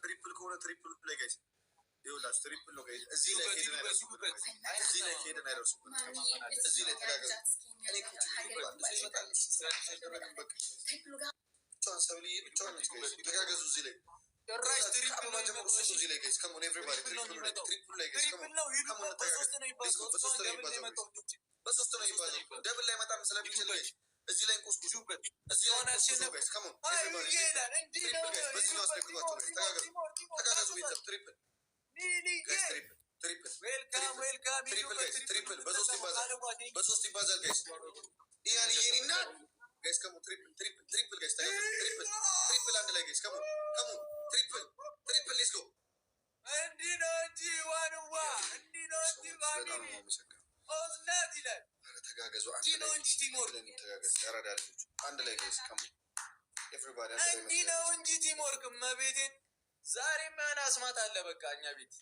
ትሪፕል ከሆነ ትሪፕል ላይ ጋይስ ይኸውላችሁ ትሪፕል ነው ጋይስ። እዚህ ላይ ሄደን አይደርሱበት። እዚህ ላይ ሄደን አይደርሱበት። እዚህ ላይ ተጋገዙ። እኔ ኩቺ ይባላል ይመጣል ብቻዋን ሰብልዬ ብቻዋን ነች ጋይስ። ተጋገዙ እዚህ ላይ ራይት ትሪፕል ማጀመሩ እዚህ ላይ ጋይስ። ከሞን ኤቭሪባዲ ትሪፕል ላይ ጋይስ። ከሞን በሶስት ነው ይባላል። በሶስት ነው ይባላል። ደብል ላይ መጣም ስለሚችል ጋይስ እዚህ ላይ እንቁስቁሱበት። እዚህ ላይ እንቁስቁሱ ጋይስ። ከሞን ኤቭሪባዲ ትሪፕል ጋይስ። በዚህ ነው አስደግቷቸው ጋይስ። ተጋገዙ ቤተሰብ ትሪፕል ጋይስ። ትሪፕል ትሪፕል በሶስት ይባዛል ጋይስ። ያን ይሄንና ጋይስ ከሞን ትሪፕል ጋይስ። ትሪፕል አንድ ላይ ጋይስ። ከሞን ትሪፕል ሌትስ ጎ። እንዲህ ነው እንጂ ዋንዋ እንዲህ ነው እንጂ ፋሚሊ ኦዝናት ይላል። ተጋገዙ አንድ ላይ እንጂ ቲሞር ተጋገዙ። ያራዳ ልጆች አንድ ላይ ጋይስ። ከሞን ኤቭሪባዲ አንድ ላይ እንዲህ ነው እንጂ ቲሞር ከመቤቴን ዛሬ ማን አስማት አለ በቃ እኛ ቤት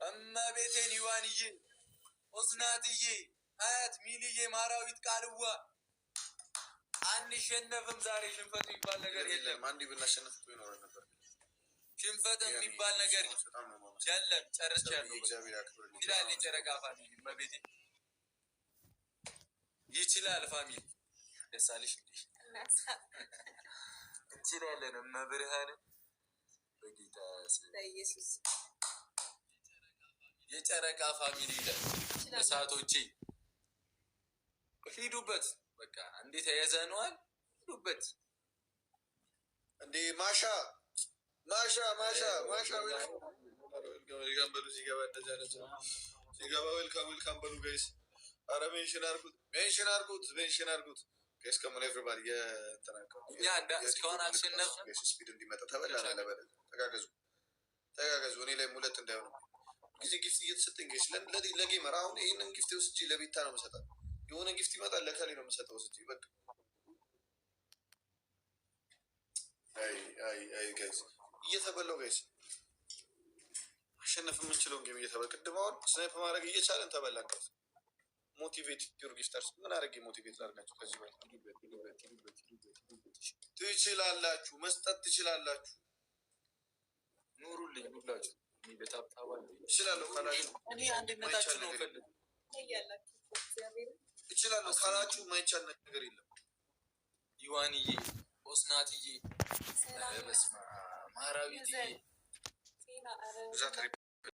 እመቤቴን ይዋንዬ ኦዝናትዬ አያት ሚልዬ ማራዊት ቃልዋ አንሸነፍም ዛሬ። ሽንፈት የሚባል ነገር የለም። አንዴ ብናሸነፍ እኮ ይኖረን ነበር። ሽንፈት የሚባል ነገር የለም። ጨርሻለሁ። ይችላል የጨረቃ ፋሚሊ እመቤቴ ይችላል ፋሚሊ ደሳለሽ እንችላለን እመብርሃንን በጌታ ኢየሱስ የጨረቃ ፋሚሊ ይላል። እሳቶቼ ሂዱበት በቃ እንዴት ያዘነዋል። ሂዱበት እንዴ ማሻ ዌልካም በሉ። ሲገባ እንደዛ ነች ሲገባ ዌልካም በሉ ጋይስ። አረ ሜንሽን አርጉት ጋይስ። ከሞን ኤቭሪባዲ የተናቀው እኛ እስካሁን አልሸነፍንም። ስፒድ እንዲመጣ ተበላና ለበለ ተጋገዙ። እኔ ላይ ሙለት እንዳይሆን ጊዜ ጊፍት እየተሰጠኝ ጋይስ። ለጌመር አሁን ይህንን ጊፍት ወስጄ ለቤታ ነው የምሰጠው። የሆነ ጊፍት ይመጣል ለከሌ ነው የምሰጠው ወስጄ በቃ። አይ ጋይስ እየተበላው ጋይስ። ማሸነፍ የምንችለውን ጌም እየተበላ ቅድም አሁን ስናይፕ ማድረግ እየቻለን ተበላን ጋይስ። ሞቲቬት ዩር ጊፍተርስ ምን አደረግ ሞቲቬት ላድርጋችሁ? ከዚህ በላይ ትችላላችሁ፣ መስጠት ትችላላችሁ። ኑሩልኝ ሁላችሁ እችላለሁ ካላችሁ እኔ አንድነታችሁ ነው ፈልግ እችላለሁ ካላችሁ ማይቻል ነገር የለም። ይዋንዬ ኦስናትዬ በስመ አብ ማራዊትዬ እዛ ትሪፕል